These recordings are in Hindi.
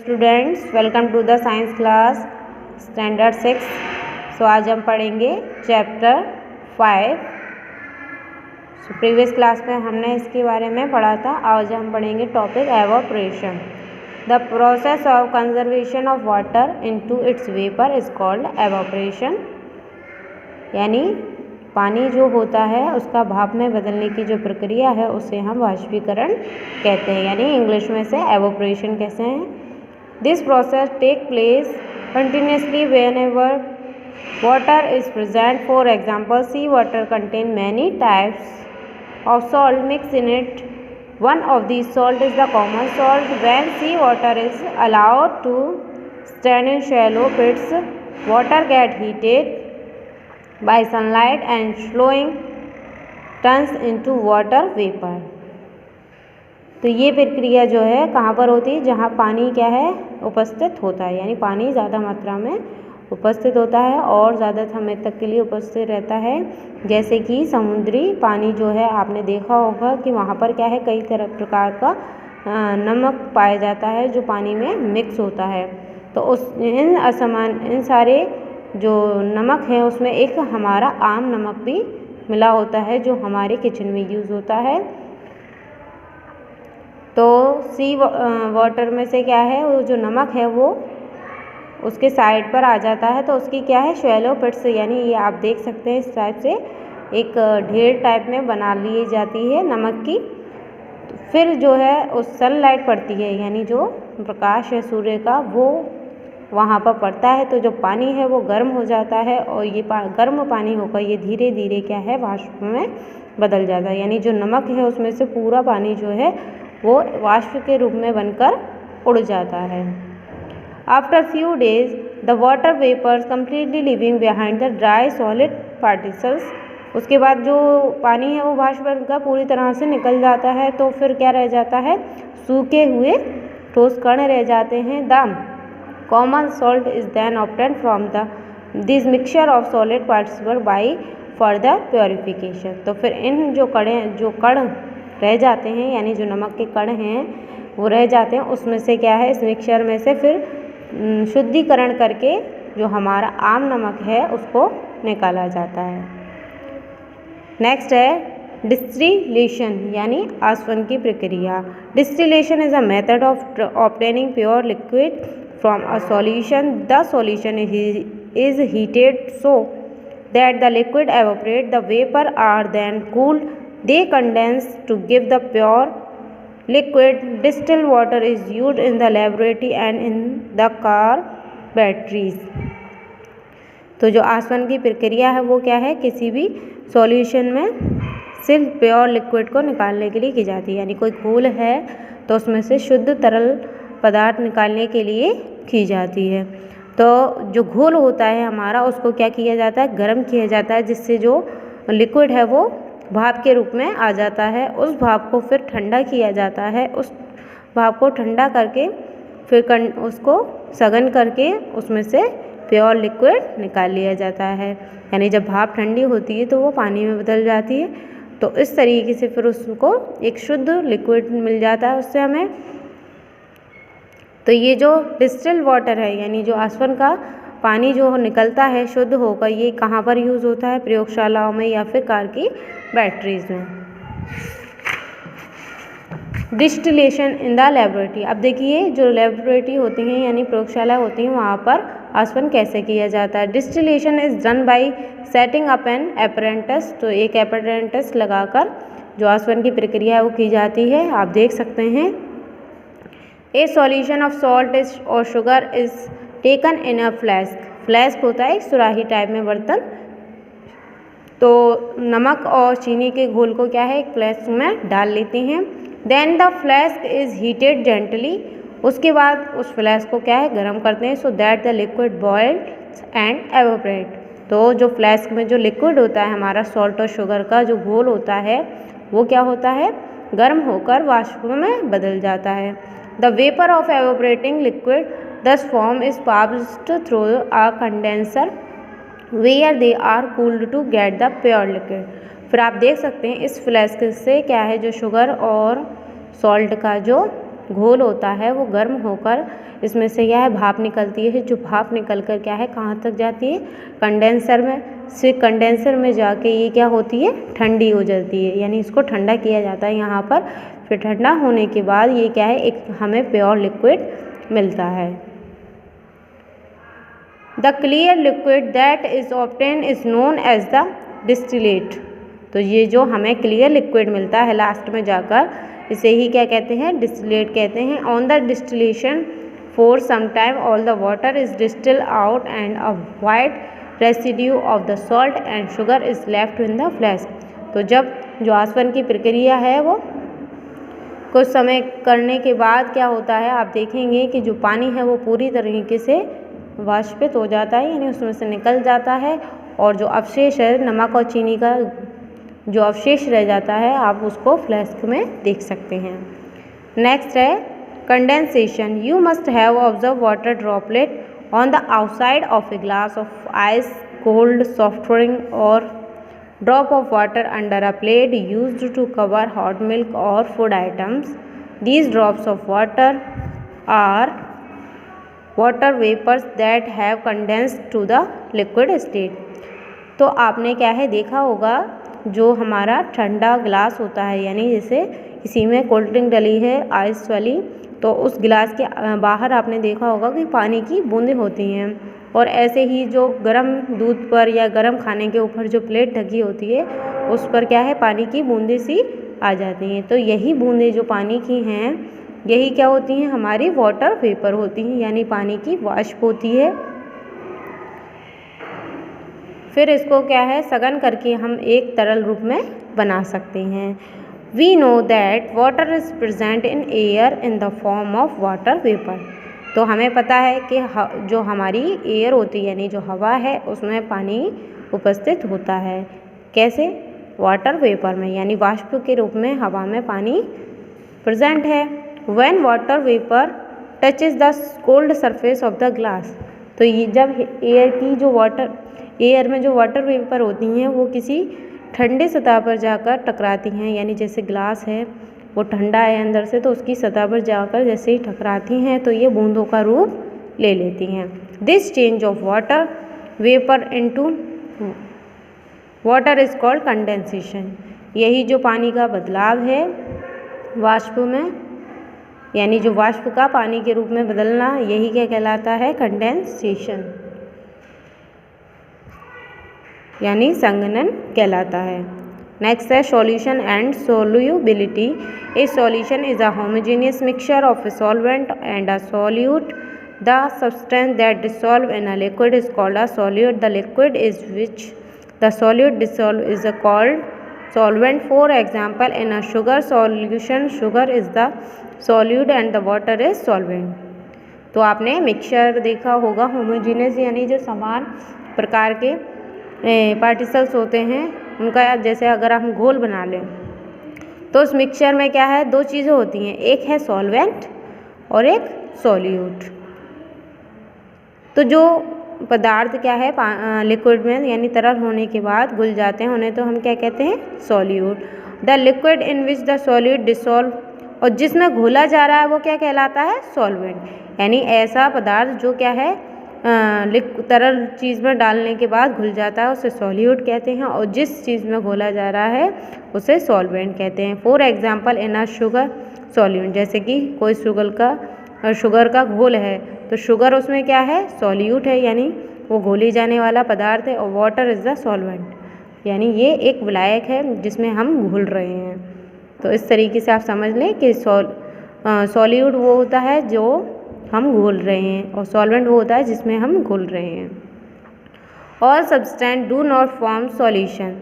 Students, welcome to the science class standard 6। सो आज हम पढ़ेंगे चैप्टर 5। प्रीवियस क्लास में हमने इसके बारे में पढ़ा था। आज हम पढ़ेंगे topic evaporation. The process of conservation of water into its vapour is called evaporation. यानी पानी जो होता है उसका भाप में बदलने की जो प्रक्रिया है उसे हम वाष्पीकरण कहते हैं, यानी इंग्लिश में से एवोपरेशन कहते हैं। This process take place continuously whenever water is present. For example, sea water contain many types of salt mix in it. One of these salt is the common salt. When sea water is allowed to stand in shallow pits, water get heated by sunlight and slowing turns into water vapor। तो ये प्रक्रिया जो है कहाँ पर होती है? जहाँ पानी क्या है उपस्थित होता है, यानी पानी ज़्यादा मात्रा में उपस्थित होता है और ज़्यादा समय तक के लिए उपस्थित रहता है। जैसे कि समुद्री पानी जो है, आपने देखा होगा कि वहाँ पर क्या है, कई तरह प्रकार का नमक पाया जाता है जो पानी में मिक्स होता है। तो इन सारे जो नमक है उसमें एक हमारा आम नमक भी मिला होता है जो हमारे किचन में यूज़ होता है। तो सी वाटर में से क्या है, वो जो नमक है वो उसके साइड पर आ जाता है, तो उसकी क्या है शैलो पिट्स, यानी ये आप देख सकते हैं इस टाइप से एक ढेर टाइप में बना ली जाती है नमक की। फिर जो है उस सनलाइट पड़ती है, यानी जो प्रकाश है सूर्य का वो वहाँ पर पड़ता है, तो जो पानी है वो गर्म हो जाता है और ये गर्म पानी होकर ये धीरे धीरे क्या है वाष्प में बदल जाता है। यानी जो नमक है उसमें से पूरा पानी जो है वो वाष्प के रूप में बनकर उड़ जाता है। After few days the water vapours completely leaving behind the dry solid particles. उसके बाद जो पानी है वो वाष्प बनकर पूरी तरह से निकल जाता है, तो फिर क्या रह जाता है, सूखे हुए ठोस कण रह जाते हैं। The common salt is then obtained from this mixture of solid particles by further purification। तो फिर इन जो कण रह जाते हैं, यानी जो नमक के कण हैं वो रह जाते हैं, उसमें से क्या है इस मिक्सचर में से फिर शुद्धिकरण करके जो हमारा आम नमक है उसको निकाला जाता है। नेक्स्ट है डिस्टिलेशन, यानी आसवन की प्रक्रिया। Distillation is a method of obtaining pure liquid from a solution. The solution is heated so that the liquid evaporates. The vapor are then cooled. They condense to give the pure liquid. Distilled water is used in the laboratory and in the car batteries। तो जो आसवन की प्रक्रिया है वो क्या है, किसी भी सॉल्यूशन में सिर्फ प्योर लिक्विड को निकालने के लिए की जाती है। यानी कोई घोल है तो उसमें से शुद्ध तरल पदार्थ निकालने के लिए की जाती है। तो जो घोल होता है हमारा उसको क्या किया जाता है, गर्म किया जाता है, जिससे जो लिक्विड है वो भाप के रूप में आ जाता है। उस भाप को फिर ठंडा किया जाता है। उस भाप को ठंडा करके फिर उसको सघन करके उसमें से प्योर लिक्विड निकाल लिया जाता है। यानी जब भाप ठंडी होती है तो वो पानी में बदल जाती है, तो इस तरीके से फिर उसको एक शुद्ध लिक्विड मिल जाता है उससे हमें। तो ये जो डिस्टिल्ड वाटर है, यानी जो आसवन का पानी जो निकलता है शुद्ध होकर, ये कहाँ पर यूज़ होता है, प्रयोगशालाओं में या फिर कार की बैटरीज में। Distillation in the laboratory. अब देखिए जो लेबोरेटरी होती हैं यानी प्रयोगशाला होती हैं वहाँ पर आसवन कैसे किया जाता है। Distillation is done by setting up an apparatus. तो एक एपरेंटस लगाकर जो आसवन की प्रक्रिया है वो की जाती है, आप देख सकते हैं। ए सॉल्यूशन ऑफ सॉल्ट इज और शुगर इज टेकन इन अ फ्लैस्क। फ्लैस्क होता है एक सुराही टाइप में बर्तन, तो नमक और चीनी के घोल को क्या है एक फ्लैस्क में डाल लेते हैं। Then the flask is heated gently. उसके बाद उस फ्लैस्क को क्या है गर्म करते हैं, so that the liquid boils and evaporate. तो जो फ्लैस्क में जो लिक्विड होता है हमारा सॉल्ट और शुगर का जो घोल होता है वो क्या होता है, गर्म होकर वाष्प में बदल जाता है। The vapor of evaporating liquid thus formed is passed through a condenser where they are cooled to get the pure liquid। फिर आप देख सकते हैं इस फ्लैस्क से क्या है जो शुगर और सॉल्ट का जो घोल होता है वो गर्म होकर इसमें से क्या है भाप निकलती है, जो भाप निकल कर क्या है कहाँ तक जाती है, कंडेंसर में। से कंडेंसर में जाके ये क्या होती है, ठंडी हो जाती है, यानी इसको ठंडा किया जाता है यहाँ पर। फिर ठंडा होने के बाद ये क्या है, एक हमें प्योर लिक्विड मिलता है। The clear liquid that is obtain is known as the distillate. तो ये जो हमें क्लियर लिक्विड मिलता है लास्ट में जाकर, इसे ही क्या कहते हैं, डिस्टिलेट कहते हैं। On the distillation for some time all the water is distil out and a white residue of the salt and sugar is left in the flask. तो जब जो आसवन की प्रक्रिया है वो कुछ समय करने के बाद क्या होता है, आप देखेंगे कि जो पानी है वो पूरी तरीके से वाष्पित हो जाता है, यानी उसमें से निकल जाता है, और जो अवशेष है नमक और चीनी का जो अवशेष रह जाता है आप उसको फ्लास्क में देख सकते हैं। नेक्स्ट है condensation. You must have observe water droplet on the outside of a glass of ice cold soft drink और drop of water under a plate used to cover hot milk or food items. These drops of water are water vapors that have condensed to the liquid state. तो आपने क्या है देखा होगा, जो हमारा ठंडा ग्लास होता है, यानी जैसे किसी में कोल्ड ड्रिंक डली है आइस वाली, तो उस गिलास के बाहर आपने देखा होगा कि पानी की बूंदें होती हैं, और ऐसे ही जो गर्म दूध पर या गर्म खाने के ऊपर जो प्लेट ढकी होती है उस पर क्या है पानी की बूंदें सी आ जाती हैं। तो यही बूंदें जो पानी की हैं यही क्या होती हैं, हमारी वाटर वेपर होती हैं, यानी पानी की वाष्प होती है। फिर इसको क्या है सघन करके हम एक तरल रूप में बना सकते हैं। We know that water is present in air in the form of water vapour. तो हमें पता है कि जो हमारी एयर होती है यानी जो हवा है उसमें पानी उपस्थित होता है। कैसे, वाटर वेपर में, यानी वाष्प के रूप में हवा में पानी प्रेजेंट है। When water vapour touches the cold surface of the glass. तो ये जब एयर में जो वाटर वेपर होती हैं वो किसी ठंडे सतह पर जाकर टकराती हैं, यानी जैसे ग्लास है वो ठंडा है अंदर से, तो उसकी सतह पर जाकर जैसे ही टकराती हैं तो ये बूंदों का रूप ले लेती हैं। This change of water vapour into water is called condensation. यही जो पानी का बदलाव है वाष्प में, यानी जो वाष्प का पानी के रूप में बदलना, यही क्या कहलाता है, कंडेंसेशन, यानी संघनन कहलाता है। नेक्स्ट है solution and solubility. A solution is a homogeneous mixture of a solvent and a solute. The substance that dissolve in a liquid is called a solute. The liquid is which the solute dissolve is called solvent. For example, in a sugar solution, sugar is the solute and the water is solvent. तो आपने मिक्सचर देखा होगा, होमोजीनियस यानी जो समान प्रकार के पार्टिकल्स होते हैं उनका, जैसे अगर हम घोल बना लें तो उस मिक्सचर में क्या है, दो चीज़ें होती हैं, एक है सॉल्वेंट और एक सॉल्यूट। तो जो पदार्थ क्या है लिक्विड में यानी तरल होने के बाद घुल जाते हैं उन्हें तो हम क्या कहते हैं, solute. The liquid in which the solute dissolve, और जिसमें घोला जा रहा है वो क्या कहलाता है, सॉल्वेंट। यानी ऐसा पदार्थ जो क्या है तरल चीज़ में डालने के बाद घुल जाता है उसे सॉल्यूट कहते हैं, और जिस चीज़ में घोला जा रहा है उसे सॉल्वेंट कहते हैं। For example in a sugar solute, जैसे कि कोई शुगर का घोल है तो शुगर उसमें क्या है, सॉल्यूट है, यानी वो घोली जाने वाला पदार्थ है, और वाटर इज़ द सॉल्वेंट, यानी ये एक विलायक है जिसमें हम घुल रहे हैं। तो इस तरीके से आप समझ लें कि सॉल्यूट वो होता है जो हम घोल रहे हैं, और सॉल्वेंट वो होता है जिसमें हम घुल रहे हैं। All substance do not form solution.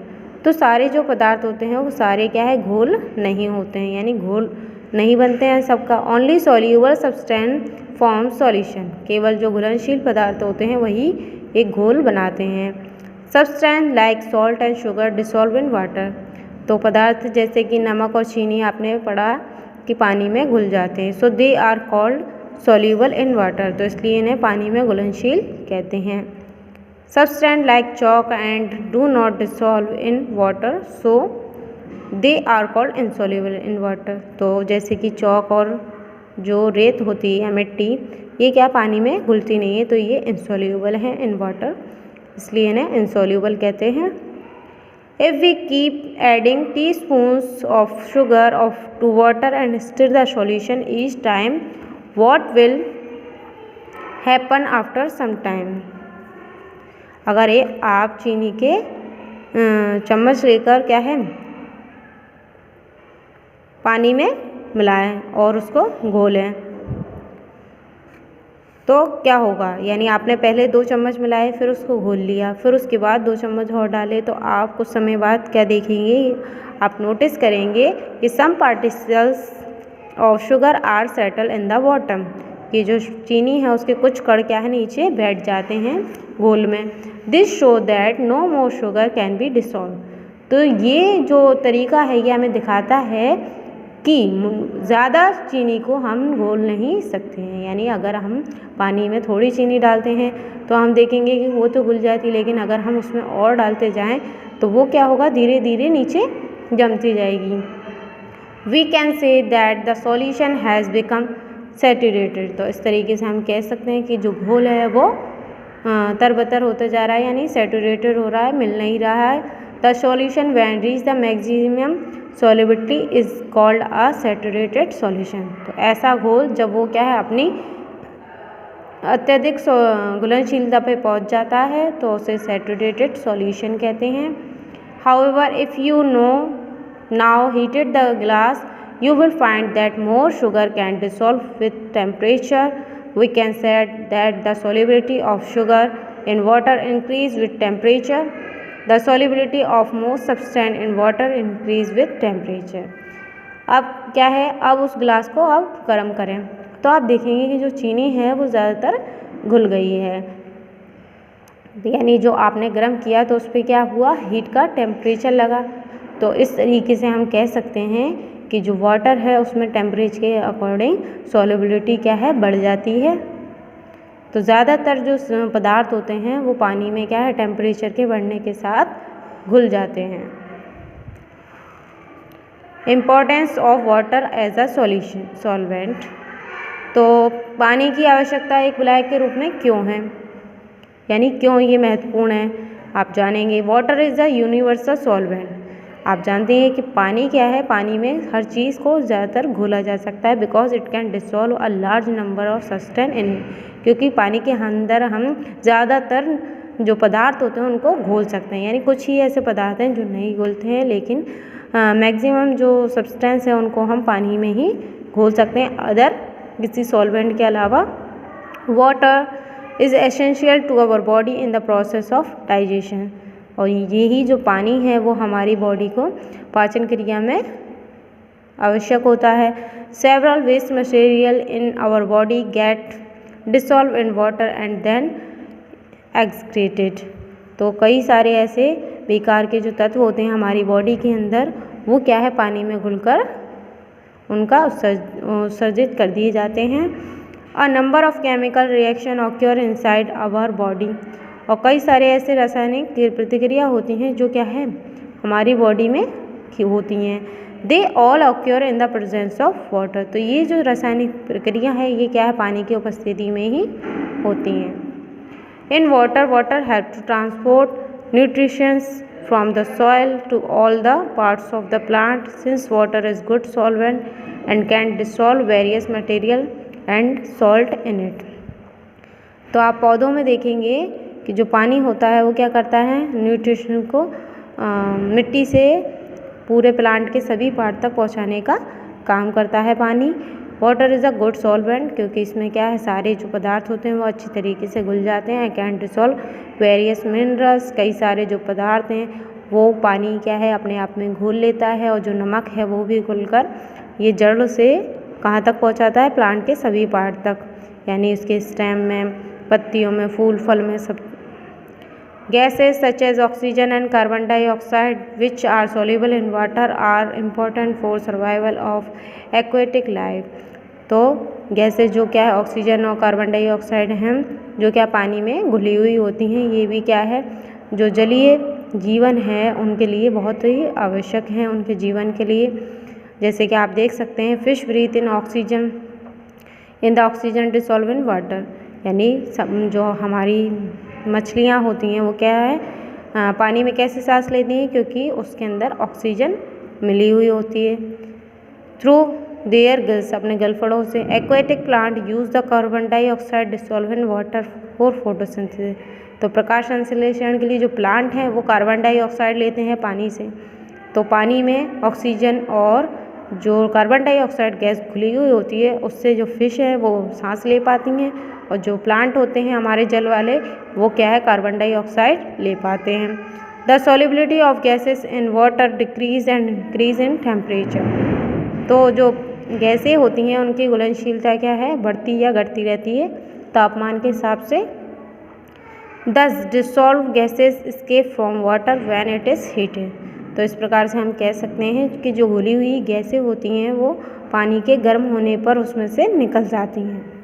तो सारे जो पदार्थ होते हैं वो सारे क्या है, घोल नहीं होते हैं, यानी घोल नहीं बनते हैं सबका। Only soluble substance form solution. केवल जो घुलनशील पदार्थ होते हैं वही एक घोल बनाते हैं। Substance like salt and sugar dissolve in water. तो पदार्थ जैसे कि नमक और चीनी आपने पढ़ा कि पानी में घुल जाते हैं, so they are called soluble in water. तो इसलिए इन्हें पानी में घुलनशील कहते हैं। Substance like chalk and do not dissolve in water, so they are called insoluble in water. तो जैसे कि चॉक और जो रेत होती है या मिट्टी, ये क्या पानी में घुलती नहीं है, तो ये इनसॉल्यूबल है इन वाटर, इसलिए इन्हें इनसॉल्यूबल कहते हैं। If we keep adding teaspoons of sugar to water and stir the solution each time, what will happen after some time. अगर आप चीनी के चम्मच लेकर क्या है पानी में मिलाएं और उसको घोलें, तो क्या होगा, यानी आपने पहले 2 चम्मच मिलाए, फिर उसको घोल लिया, फिर उसके बाद 2 चम्मच और डाले, तो आप कुछ समय बाद क्या देखेंगे, आप नोटिस करेंगे कि some particles of sugar are settle in the bottom, कि जो चीनी है उसके कुछ कण क्या है नीचे बैठ जाते हैं घोल में। This show that no more sugar can be dissolve. तो ये जो तरीका है ये हमें दिखाता है कि ज़्यादा चीनी को हम घोल नहीं सकते हैं, यानी अगर हम पानी में थोड़ी चीनी डालते हैं तो हम देखेंगे कि वो तो घुल जाती, लेकिन अगर हम उसमें और डालते जाएं तो वो क्या होगा, धीरे धीरे नीचे जमती जाएगी। We can say that the solution has become saturated. तो इस तरीके से हम कह सकते हैं कि जो घोल है वो तरबतर होता जा रहा है, यानी सैचुरेटेड हो रहा है, मिल नहीं रहा है। The solution when reach the maximum solubility is called a saturated solution. तो ऐसा घोल जब वो क्या है अपनी अत्यधिक घुलनशीलता पे पहुंच जाता है तो उसे सैचुरेटेड सॉल्यूशन कहते हैं। However if you know now heated the glass, you will find that more sugar can dissolve with temperature. We can say that the solubility of sugar in water increase with temperature. The solubility of most substance in water increase with temperature. अब क्या है, अब उस ग्लास को अब गर्म करें तो आप देखेंगे कि जो चीनी है वो ज़्यादातर घुल गई है, यानी जो आपने गर्म किया तो उस पर क्या हुआ, हीट का टेम्परेचर लगा। तो इस तरीके से हम कह सकते हैं कि जो वाटर है उसमें टेम्परेचर के अकॉर्डिंग सॉल्युबिलिटी क्या है बढ़ जाती है। तो ज़्यादातर जो पदार्थ होते हैं वो पानी में क्या है टेम्परेचर के बढ़ने के साथ घुल जाते हैं। Importance of water as a solution solvent. तो पानी की आवश्यकता एक विलायक के रूप में क्यों है, यानी क्यों ये महत्वपूर्ण है, आप जानेंगे। Water is a universal solvent. आप जानते हैं कि पानी क्या है, पानी में हर चीज़ को ज़्यादातर घोला जा सकता है, because it can dissolve a large number of substance in, क्योंकि पानी के अंदर हम ज़्यादातर जो पदार्थ होते हैं उनको घोल सकते हैं, यानी कुछ ही ऐसे पदार्थ हैं जो नहीं घोलते हैं, लेकिन मैक्सिमम जो सब्सटेंस है उनको हम पानी में ही घोल सकते हैं अदर किसी सॉल्वेंट के अलावा। Water is essential to our body in the process of digestion. और यही जो पानी है वो हमारी बॉडी को पाचन क्रिया में आवश्यक होता है। Several waste material in our body get dissolve in water and then excreted. तो कई सारे ऐसे बेकार के जो तत्व होते हैं हमारी बॉडी के अंदर वो क्या है पानी में घुलकर उनका उत्सर्जित कर दिए जाते हैं। A number of chemical reaction occur inside our body. और कई सारे ऐसे रासायनिक प्रतिक्रिया होती हैं जो क्या है हमारी बॉडी में होती हैं। They all occur in the presence of water. तो ये जो रासायनिक प्रक्रिया है ये क्या है पानी की उपस्थिति में ही होती हैं। In water help to transport nutritions from the soil to all the parts of the plant since water is good solvent and can dissolve various material and salt in it. तो आप पौधों में देखेंगे कि जो पानी होता है वो क्या करता है न्यूट्रिशन को मिट्टी से पूरे प्लांट के सभी पार्ट तक पहुंचाने का काम करता है पानी। Water is a good solvent क्योंकि इसमें क्या है सारे जो पदार्थ होते हैं वो अच्छी तरीके से घुल जाते हैं। Can dissolve various minerals. कई सारे जो पदार्थ हैं वो पानी क्या है अपने आप में घोल लेता है और जो नमक है वो भी घुलकर ये जड़ से कहाँ तक पहुँचाता है प्लांट के सभी पार्ट तक, यानी उसके स्टेम में, पत्तियों में, फूल फल में सब। Gases such as oxygen and carbon dioxide which are soluble in water are important for survival of aquatic life। तो गैसेज जो क्या है ऑक्सीजन और कार्बन डाइऑक्साइड हैं जो क्या पानी में घुली हुई होती हैं, ये भी क्या है जो जलीय जीवन है उनके लिए बहुत ही आवश्यक हैं उनके जीवन के लिए। जैसे कि आप देख सकते हैं fish breathe in oxygen in the oxygen dissolve in water, यानी जो हमारी मछलियाँ होती हैं वो क्या है, पानी में कैसे सांस लेती हैं, क्योंकि उसके अंदर ऑक्सीजन मिली हुई होती है। थ्रू देयर गिल्स, अपने गलफड़ों से। Aquatic plant use the carbon dioxide dissolve in water for photosynthesis, तो प्रकाश संश्लेषण के लिए जो प्लांट हैं वो कार्बन डाइऑक्साइड लेते हैं पानी से, तो पानी में ऑक्सीजन और जो कार्बन डाइऑक्साइड गैस घुली हुई होती है उससे जो फिश है वो सांस ले पाती हैं, और जो प्लांट होते हैं हमारे जल वाले वो क्या है, कार्बन डाइऑक्साइड ले पाते हैं। The solubility of gases in water decrease and increase in temperature, तो जो गैसें होती हैं उनकी घुलनशीलता क्या है, बढ़ती या घटती रहती है तापमान के हिसाब से। दस dissolve gases escape from water when it is heated, तो इस प्रकार से हम कह सकते हैं कि जो घुली हुई गैसें होती हैं वो पानी के गर्म होने पर उसमें से निकल जाती हैं।